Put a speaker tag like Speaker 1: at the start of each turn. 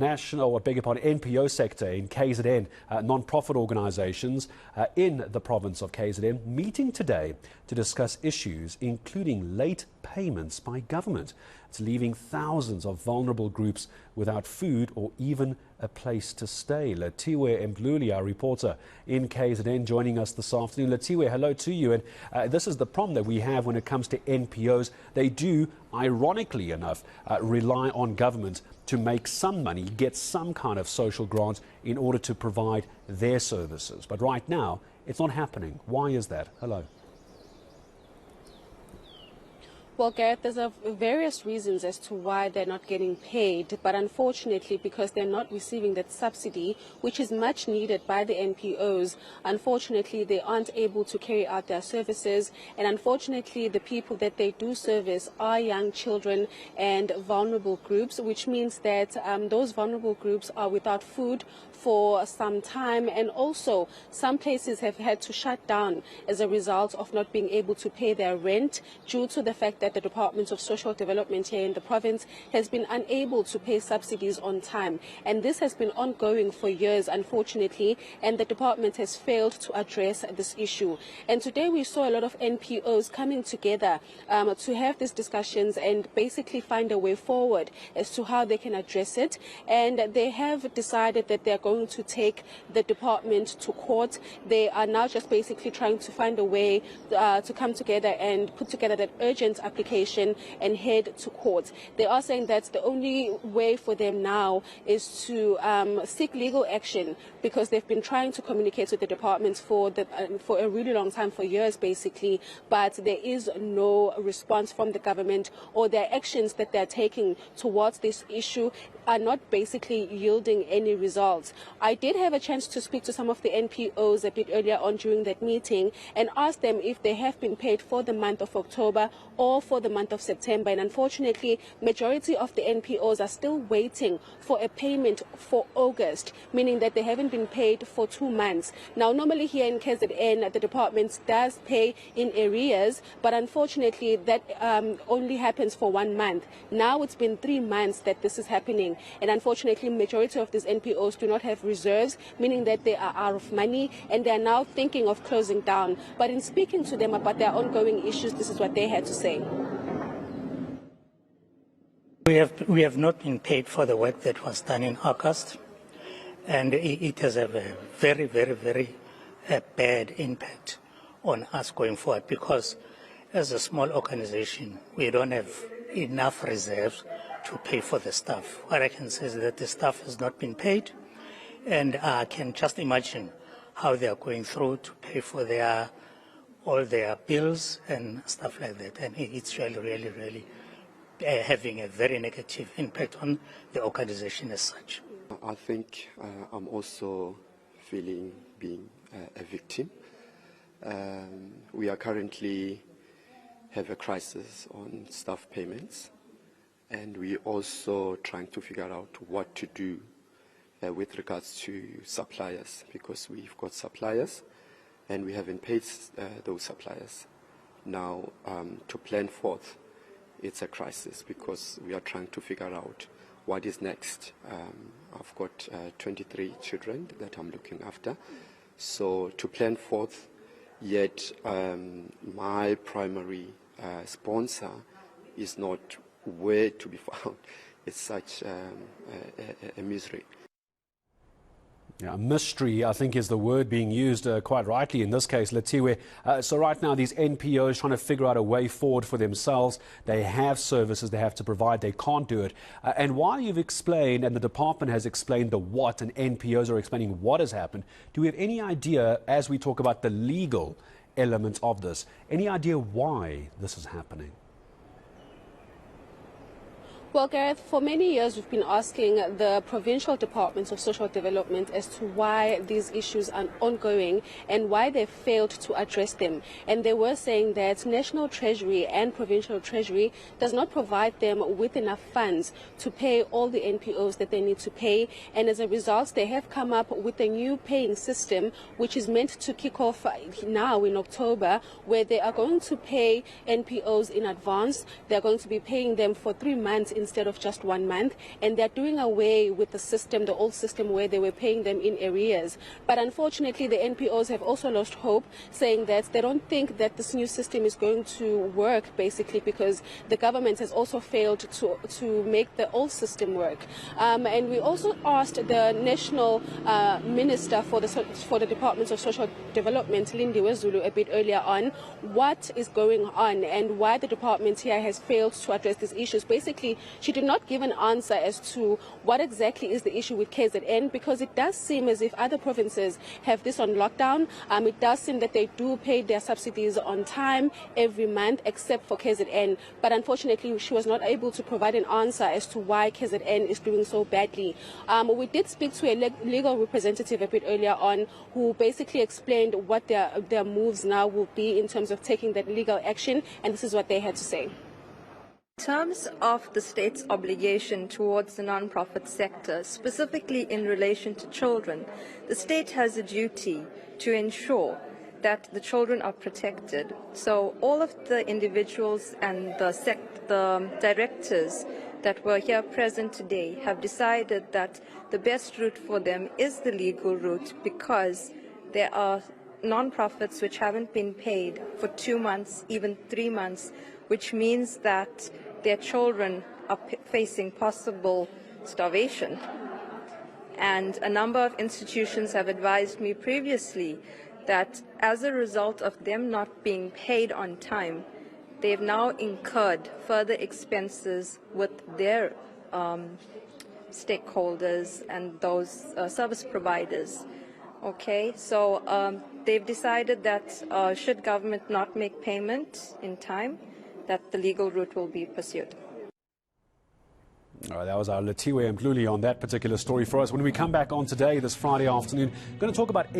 Speaker 1: National, beg your pardon, NPO sector in KZN, non-profit organisations in the province of KZN meeting today to discuss issues including late payments by government. It's leaving thousands of vulnerable groups without food or even a place to stay. Lethiwe Mdluli, our reporter in KZN, joining us this afternoon. Lethiwe, hello to you. And this is the problem that we have when it comes to NPOs. They do, ironically enough, rely on government to make some money, get some kind of social grant in order to provide their services. But right now, it's not happening. Why is that? Hello.
Speaker 2: Well, Gareth, there's various reasons as to why they're not getting paid, but unfortunately, because they're not receiving that subsidy, which is much needed by the NPOs, unfortunately, they aren't able to carry out their services, and unfortunately, the people that they do service are young children and vulnerable groups, which means that those vulnerable groups are without food for some time, and also some places have had to shut down as a result of not being able to pay their rent due to the fact that the Department of Social Development here in the province has been unable to pay subsidies on time. And this has been ongoing for years, unfortunately, and the department has failed to address this issue. And today we saw a lot of NPOs coming together to have these discussions and basically find a way forward as to how they can address it. And they have decided that they're going to take the department to court. They are now just basically trying to find a way to come together and put together that urgent application and head to court. They are saying that the only way for them now is to seek legal action, because they've been trying to communicate with the department for a really long time, for years basically, but there is no response from the government, or their actions that they're taking towards this issue are not basically yielding any results. I did have a chance to speak to some of the NPOs a bit earlier on during that meeting and ask them if they have been paid for the month of October or for the month of September. And unfortunately, majority of the NPOs are still waiting for a payment for August, meaning that they haven't been paid for 2 months. Now, normally here in KZN, the department does pay in arrears, but unfortunately that only happens for 1 month. Now it's been 3 months that this is happening. And unfortunately, majority of these NPOs do not have reserves, meaning that they are out of money and they are now thinking of closing down. But in speaking to them about their ongoing issues, this is what they had to say.
Speaker 3: We have not been paid for the work that was done in August, and it has a very, very, very bad impact on us going forward, because as a small organization, we don't have enough reserves to pay for the staff. What I can say is that the staff has not been paid, and I can just imagine how they are going through to pay for all their bills and stuff like that. And it's really having a very negative impact on the organization as such.
Speaker 4: I think I'm also feeling being a victim. We are currently have a crisis on staff payments, and we also trying to figure out what to do with regards to suppliers, because we've got suppliers and we haven't paid those suppliers. Now, to plan forth, it's a crisis, because we are trying to figure out what is next. I've got 23 children that I'm looking after. So to plan forth, yet my primary sponsor is not where to be found. It's such a misery.
Speaker 1: Yeah, mystery, I think, is the word being used quite rightly in this case, Lethiwe. So right now, these NPOs trying to figure out a way forward for themselves. They have services they have to provide. They can't do it. And while you've explained, and the department has explained the what, and NPOs are explaining what has happened, do we have any idea, as we talk about the legal element of this, any idea why this is happening?
Speaker 2: Well, Gareth, for many years we've been asking the provincial departments of social development as to why these issues are ongoing and why they failed to address them. And they were saying that National Treasury and Provincial Treasury does not provide them with enough funds to pay all the NPOs that they need to pay. And as a result, they have come up with a new paying system, which is meant to kick off now in October, where they are going to pay NPOs in advance. They're going to be paying them for 3 months instead of just 1 month, and they're doing away with the system, the old system where they were paying them in arrears. But unfortunately, the NPOs have also lost hope, saying that they don't think that this new system is going to work, basically because the government has also failed to make the old system work. And we also asked the National Minister for the Department of Social Development, Lethiwe Mdluli, a bit earlier on, what is going on and why the department here has failed to address these issues. Basically, she did not give an answer as to what exactly is the issue with KZN, because it does seem as if other provinces have this on lockdown. It does seem that they do pay their subsidies on time every month, except for KZN. But unfortunately, she was not able to provide an answer as to why KZN is doing so badly. We did speak to a legal representative a bit earlier on, who basically explained what their moves now will be in terms of taking that legal action, and this is what they had to say.
Speaker 5: In terms of the state's obligation towards the non-profit sector, specifically in relation to children, the state has a duty to ensure that the children are protected. So all of the individuals and the directors that were here present today have decided that the best route for them is the legal route, because there are non-profits which haven't been paid for 2 months, even 3 months, which means that their children are facing possible starvation. And a number of institutions have advised me previously that as a result of them not being paid on time, they've now incurred further expenses with their stakeholders and those service providers. Okay, so they've decided that should government not make payment in time, that the legal route will be pursued.
Speaker 1: All right, that was our Lethiwe Mdluli on that particular story for us. When we come back on today, this Friday afternoon, we're going to talk about